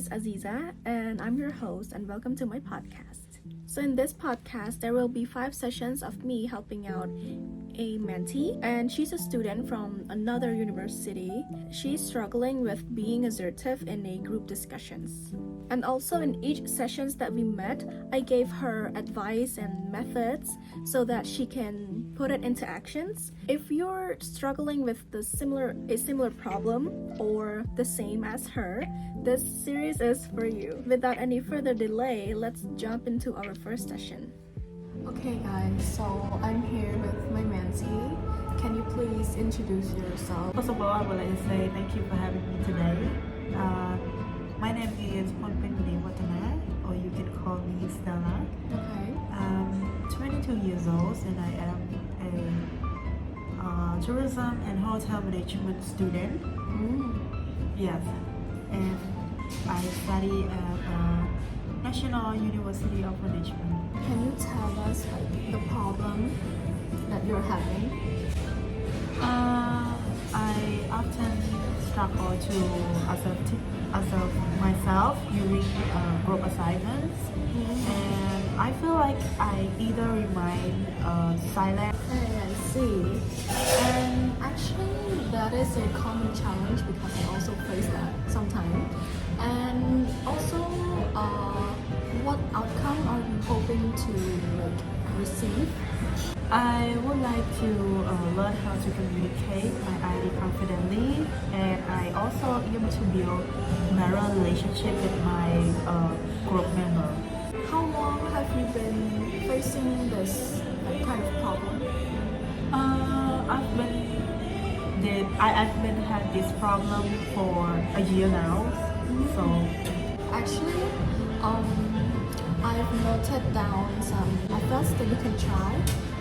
is Aziza, and I'm your host, and welcome to my podcast. So, in this podcast, there will be 5 sessions of me helping out a mentee, and she's a student from another university. She's struggling with being assertive in a group discussions. And also in each sessions that we met, I gave her advice and methods so that she can put it into actions. If you're struggling with a similar problem or the same as her, this series is for you. Without any further delay, let's jump into our first session. Okay guys, so I'm here with my mentee. Can you please introduce yourself? First of all, I would like to say thank you for having me today. My name is Ponpengni Watana, or you can call me Stella. Okay. I'm 22 years old and I am a tourism and hotel management student. Yes, and I study at National University of Management. Can you tell us the problem that you're having? I often struggle to observe myself during group assignments, and I feel like I either remain silent. I see. And actually, that is a common challenge because I also face that sometimes. And also, what outcome are you hoping to receive? I would like to learn how to communicate my idea confidently, and I also aim to build better relationship with my group member. How long have you been facing this kind of problem? I've been had this problem for a year now. So actually, I've noted down some methods that you can try.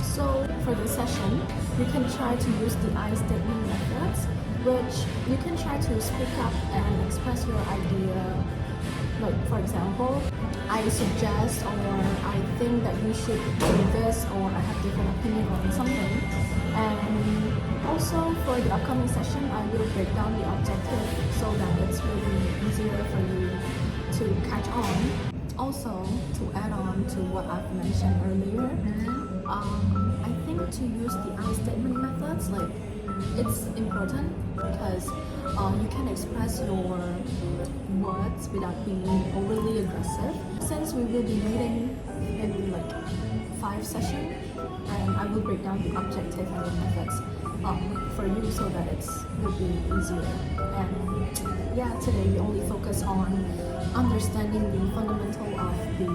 So for this session, you can try to use the I statement methods, which you can try to speak up and express your idea. Like for example, I suggest or I think that you should do this, or I have different opinion on something. And also for the upcoming session, I will break down the objective so that it's really easier for you to catch on. Also, to add on to what I've mentioned earlier, I think to use the I statement methods, it's important because you can express your words without being overly aggressive. Since we will be meeting in 5 sessions, and I will break down the objective and the methods for you so that it will be easier. And yeah, today we only focus on understanding the fundamental of the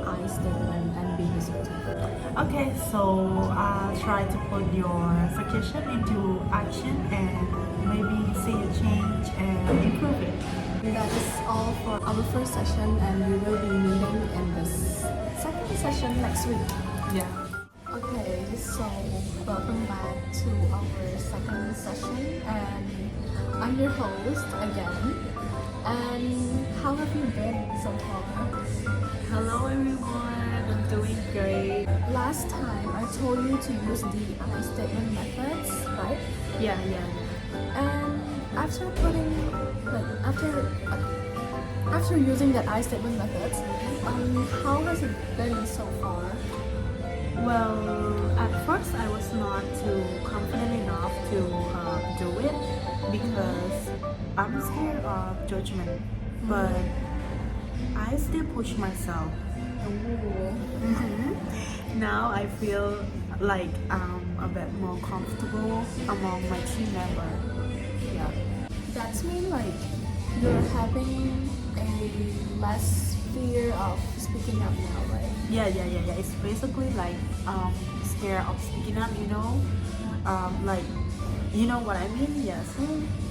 I statement and being assertive. okay, so I'll try to put your suggestion into action and maybe see a change and improve it. That is all for our first session, and we will be meeting in this second session next week. Yeah. Okay, so welcome back to our second session, and I'm your host again. And how have you been so far? Hello everyone, I'm doing great. Last time I told you to use the I statement methods, right? Yeah. And after using that I statement methods, how has it been so far? Well, at first I was not too confident enough to do it because I'm scared of judgment, but I still push myself. Now I feel like I'm a bit more comfortable among my team member. Yeah. That's mean you're having a less fear of speaking up now, right? Yeah. It's basically scared of speaking up, you know? You know what I mean? Yes.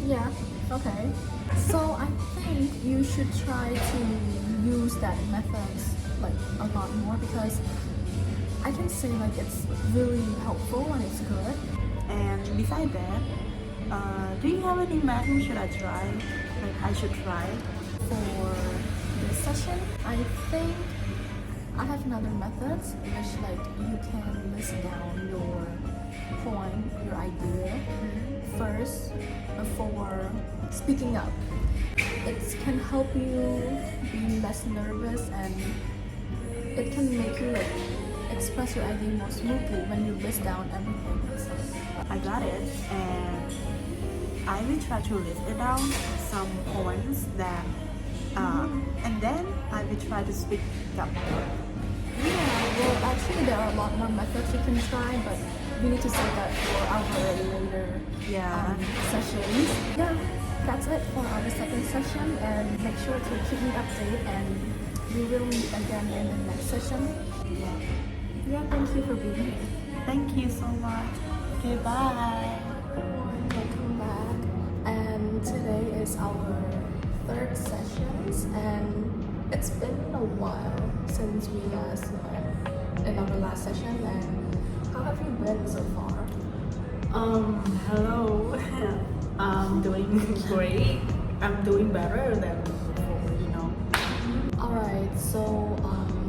Yeah, okay. So I think you should try to use that methods a lot more because I can say it's really helpful and it's good. And beside that, do you have any method should I try? I should try? For this session, I think I have another methods which you can list down your point, your idea first before speaking up. it can help you be less nervous, and it can make you like express your idea more smoothly when you list down everything and stuff. I got it, and I will try to list it down some points that, and then I will try to speak up more. Yeah, well, actually, there are a lot more methods you can try, but we need to save that for our later Yeah. sessions. Yeah, that's it for our second session, and make sure to keep me updated, and we will meet again in the next session. Yeah, thank you for being here. Thank you so much. Okay, bye. Welcome back. And today is our third sessions, and it's been a while since we last met in our last session. And how have you been so far? Hello. I'm doing great. I'm doing better than before. Alright, so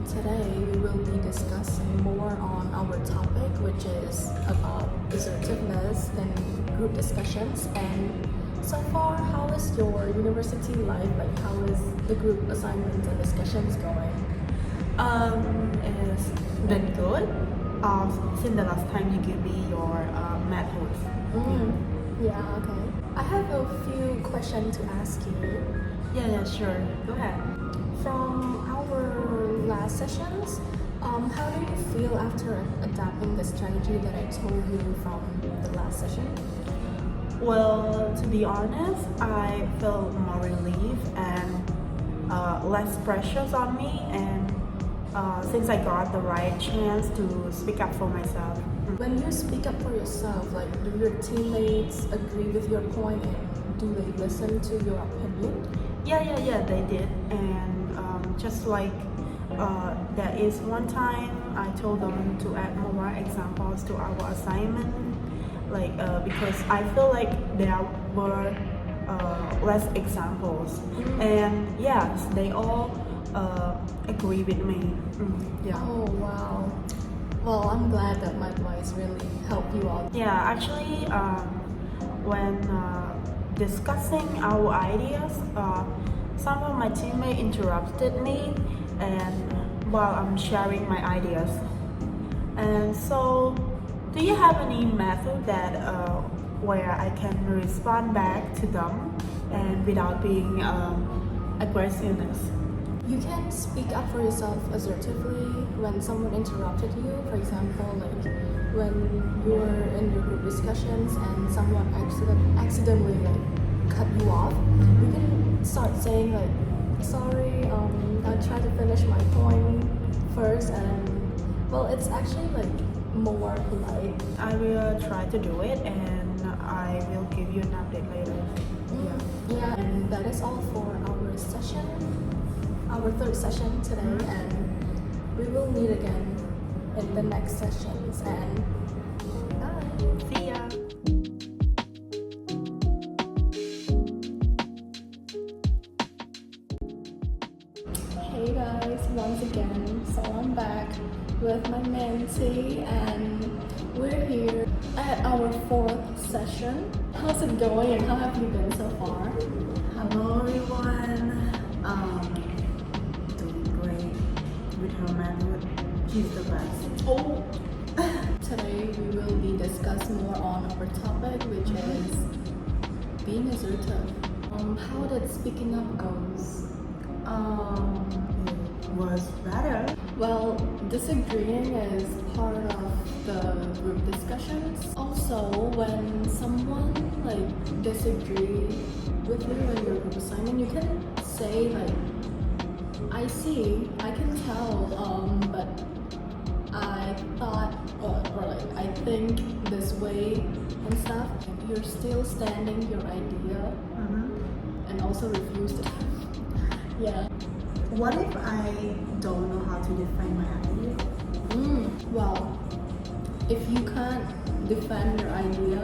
today we will be discussing more on our topic, which is about assertiveness in group discussions. And so far, how is your university life? Like, how is the group assignments and discussions going? It's been good. Since the last time you gave me your methods. Yeah, okay. I have a few questions to ask you. Yeah, sure. Go ahead. From our last sessions, how do you feel after adapting the strategy that I told you from the last session? Well, to be honest, I feel more relief and less pressures on me, and since I got the right chance to speak up for myself. When you speak up for yourself, like, do your teammates agree with your point, and do they listen to your opinion? Yeah, they did. And just like there is one time I told them to add more examples to our assignment, like because I feel like there were less examples, and yes, they all agree with me. Yeah. Oh, wow. Well, I'm glad that my advice really helped you out. Yeah, actually, when discussing our ideas, some of my teammates interrupted me, and while I'm sharing my ideas. And so, do you have any method that where I can respond back to them and without being aggressiveness? You can speak up for yourself assertively when someone interrupted you. For example, like when you're in your group discussions and someone accidentally like cut you off, you can start saying like, "Sorry, I'll try to finish my point first," and well, it's actually like more polite. I will try to do it, and I will give you an update later. Yeah, and that is all for our session. Our third session today, and we will meet again in the next sessions, and bye. See ya. Hey guys, once again, so I'm back with my mentee, and we're here at our fourth session. How's it going, and how have you been so far? Hello everyone. Doing great with her method. She's the best. Oh! Today we will be discussing more on our topic, which is being assertive. How did speaking up goes? It was better. Well, disagreeing is part of the group discussions. Also, when someone like disagree with you in your group assignment, you can say like, "I see, I can tell, but I thought or like I think this way," and stuff. You're still standing your idea, and also refuse to. Yeah. What if I don't know how to define my idea? Well, if you can't defend your idea,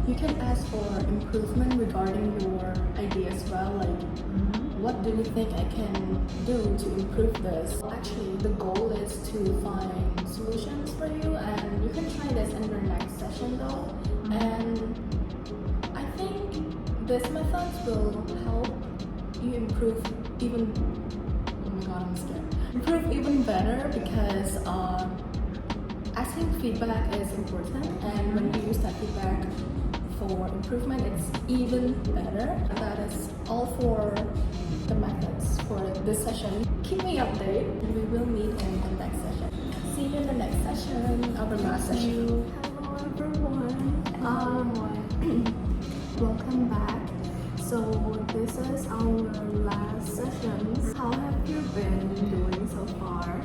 you can ask for improvement regarding your idea as well. Like, what do you think I can do to improve this? Actually, the goal is to find solutions for you, and you can try this in your next session though. And I think these methods will help you improve even. Oh my god, I'm scared. Improve even better because asking feedback is important, and when you use that feedback for improvement, it's even better. That is all for the methods for this session. Keep me updated. We will meet in the next session. See you in the next session, our last session. Hello everyone. Welcome back. So this is our last session. How have you been doing so far?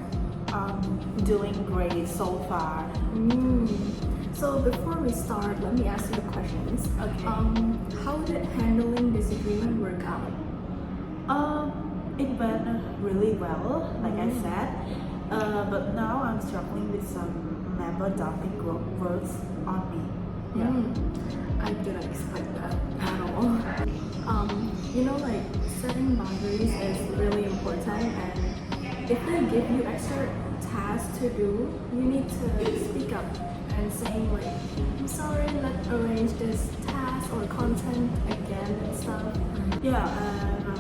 Doing great so far. So before we start, let me ask you the questions. Okay. How did handling disagreement work out? It went really well, like I said. But now I'm struggling with some member dumping group works on me. I didn't expect that at all. Like setting boundaries is really important, and if they give you extra tasks to do, you need to speak up and saying like, I'm sorry, let's arrange this task or content again and stuff. Yeah, and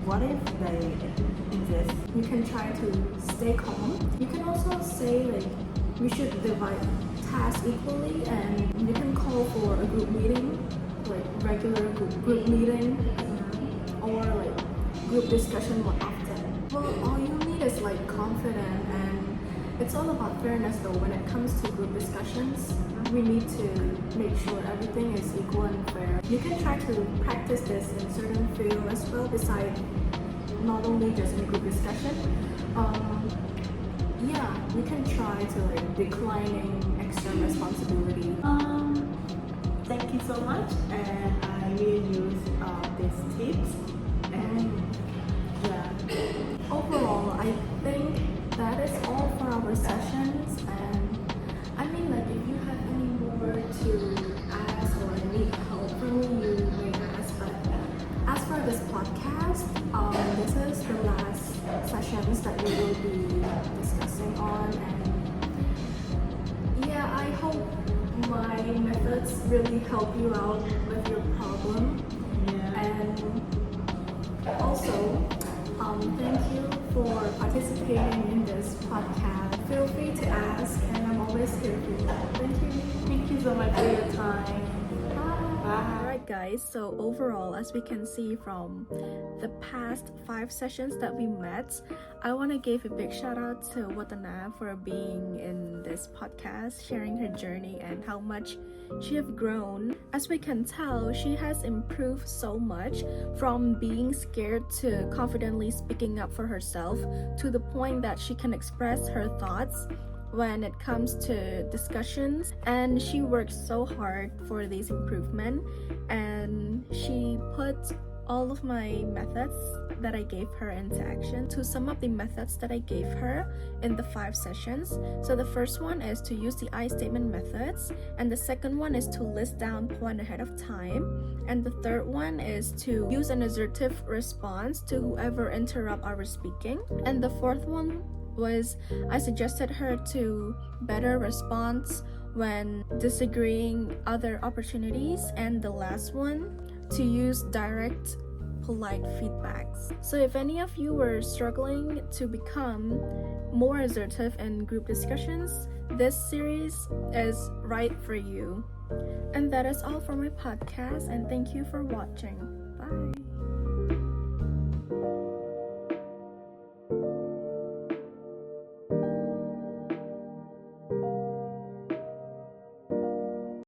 what if they insist? You can try to stay calm. You can also say like, we should divide tasks equally, and you can call for a group meeting, like regular group meeting, or like group discussion more often. Well, all you need is like confidence, and it's all about fairness though. When it comes to group discussions, we need to make sure everything is equal and fair. You can try to practice this in certain field as well, besides not only just in group discussion. You can try to like declining extra responsibility. Thank you so much, and I will use these tips. And Overall, I think that is all for our sessions. And I mean, like, if you have any more to ask or need help from me, you may ask. But as for this podcast, this is the last sessions that we will be discussing on. And I hope my methods really help you out with your problem. And also, thank you for participating in this podcast. Feel free to ask, and I'm always here for you. thank you so much for your time. Bye. Alright guys, so overall, as we can see from the past 5 sessions that we met, I want to give a big shout out to Watana for being in this podcast, sharing her journey and how much she have grown. As we can tell, she has improved so much from being scared to confidently speaking up for herself, to the point that she can express her thoughts when it comes to discussions, and she works so hard for this improvement, and she put all of my methods that I gave her into action. To sum up the methods that I gave her in the 5 sessions, so the first one is to use the I statement methods, and the second one is to list down point ahead of time, and the third one is to use an assertive response to whoever interrupt our speaking, and the fourth one was I suggested her to better respond when disagreeing other opportunities, and the last one to use direct polite feedbacks. So if any of you were struggling to become more assertive in group discussions, this series is right for you. And that is all for my podcast, and thank you for watching. Bye.